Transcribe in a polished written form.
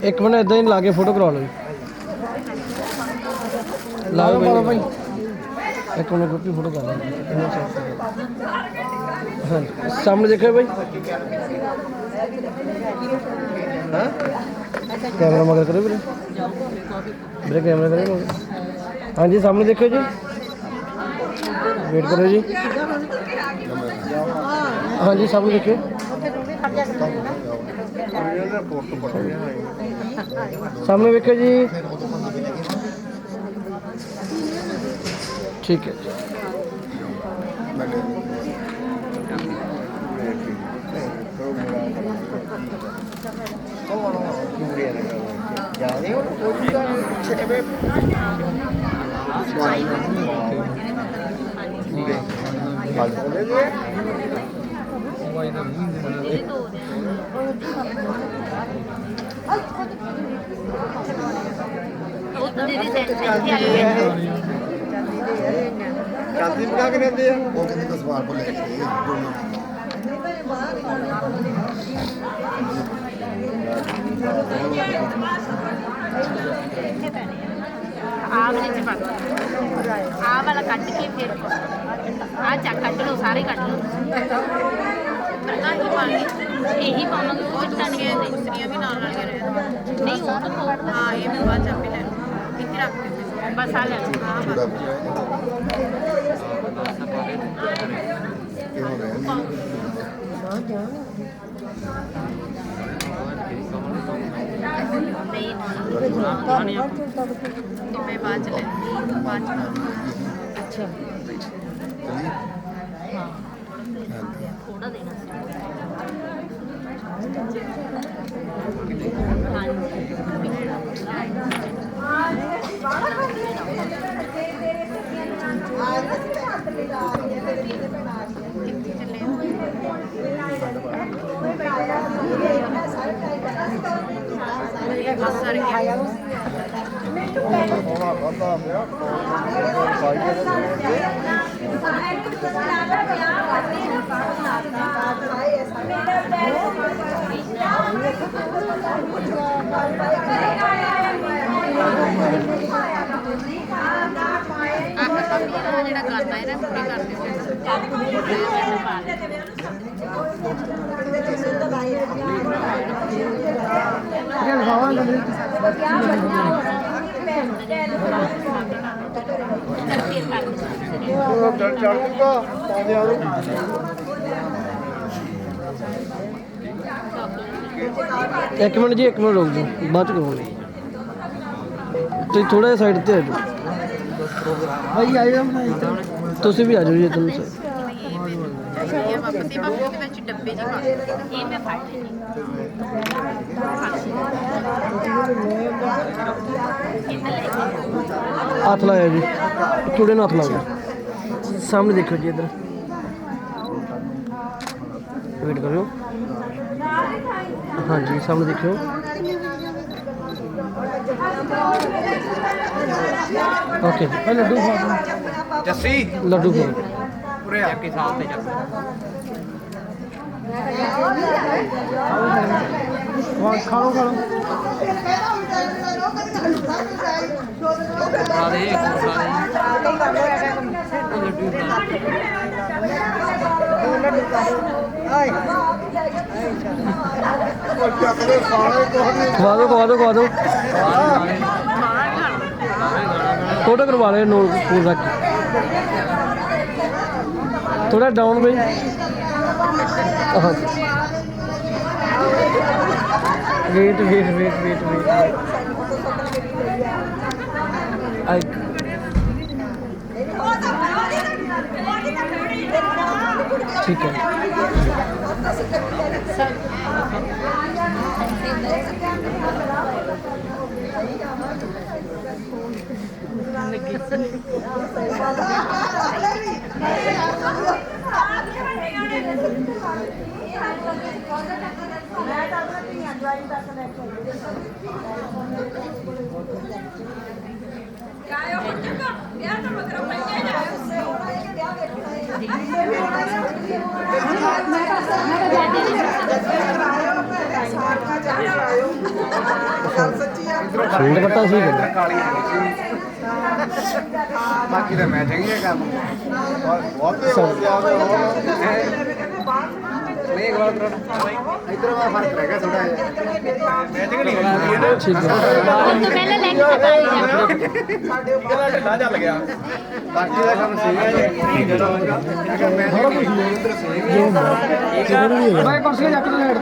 एक मिनट इदा ही ला के फोटो करवा लो लाओ भाई एक मिनट ग्रुप की फोटो कर लो हाँ सामने देखो भाई हाँ कैमरा मगर करो मेरे मेरे कैमरा करो हाँ जी सामने देखो जी वेट करो जी हाँ जी सामने देखिए सामने देखो जी ठीक है ਚਾਂਦੀ ਬਣਾ ਕੇ ਲੈਂਦੇ ਆ ਉਹ ਕਹਿੰਦੇ ਤਾਂ ਸਵਾਲ ਭੁੱਲ ਗਏ ਆ ਵਾਲਾ ਕੱਟ ਕੇ ਫਿਰ ਆ ਚੱਕ ਕੱਟ ਲਓ ਸਾਰੇ ਕੱਟ ਲਓ ਪਤਾ ਕੀ ਪਾਣੀ ਇਹੀ ਪਾਵਾਂਗੇ ਉਹ ਟਾਣੀਆਂ ਦੂਸਰੀਆਂ ਵੀ ਨਾਲ ਨਾਲ ਰਹੇ ਨਹੀਂ ਉਹ ਤਾਂ ਹਾਂ ਇਹ ਮੈਂ ਬਾਅਦ ਚ ਆਪੇ ਲੈ ਲਵਾਂ ਇੱਥੇ ਰੱਖ ਦੇ ਬਸ ਆ ਲੈ तो मैं बाद ले बाद अच्छा थोड़ा देना ਜਿਹੜਾ ਕਰਦਾ ਇਹਦਾ ਪੂਰੀ ਕਰ ਦਿਓ एक मिनट जी एक मिनट रोक दो बाद करोगे तो थोड़ा साइड पे आ जाओ भाई आ जाओ तुम भी आ जाओ जी तुम से डब्बे जी ये मैं फाड़ हाथ लाया जी चूड़े ने हाथ लाओ सामने देखो जी इधर वेट करो हाँ जी सामने देखो ओके लड्डू ਜੱਸੀ लड्डू खाओ ਪੂਰੇ ਆ ਕੇ ਸਾਲ ਤੇ ਜੱਸੀ खा लो खवा दो फोटो करवा ले नोट फूल रख थोड़ा डाउन भाई हाँ वेट ठीक है ਸੂਟ ਪੱਟਾ ਸੀ ਕਹਿੰਦਾ ਕਾਲੀ ਬਾਕੀ ਤਾਂ ਮੈਚਿੰਗ ਹੀ ਕੰਮ ਬਹੁਤ ਨਹੀਂ ਇੱਕ ਵਾਰ ਇਧਰ ਵਾ ਫਰਕ ਰਹਿ ਗਿਆ ਥੋੜਾ ਜਿਹਾ ਮੈਚਿੰਗ ਨਹੀਂ ਹੁੰਦੀ ਹੈ ਨਾ ਠੀਕ ਹੈ ਹੁਣ ਤੋਂ ਪਹਿਲਾਂ ਲੈ ਕੇ ਪਤਾ ਨਹੀਂ ਜਾਣਾ ਸਾਡੇ ਉੱਪਰ ਢਿੱਲਾ ਚੱਲ ਗਿਆ ਬਾਕੀ ਦਾ ਕੰਮ ਸੀਗਾ ਜੀ ਜਿਹੜਾ ਹੋਗਾ ਮੈਂ ਮੈਚਿੰਗ ਨਹੀਂ ਉਧਰ ਸਹੀ ਭਾਈ ਕੁਰਸੀ ਚੱਕ ਲੈ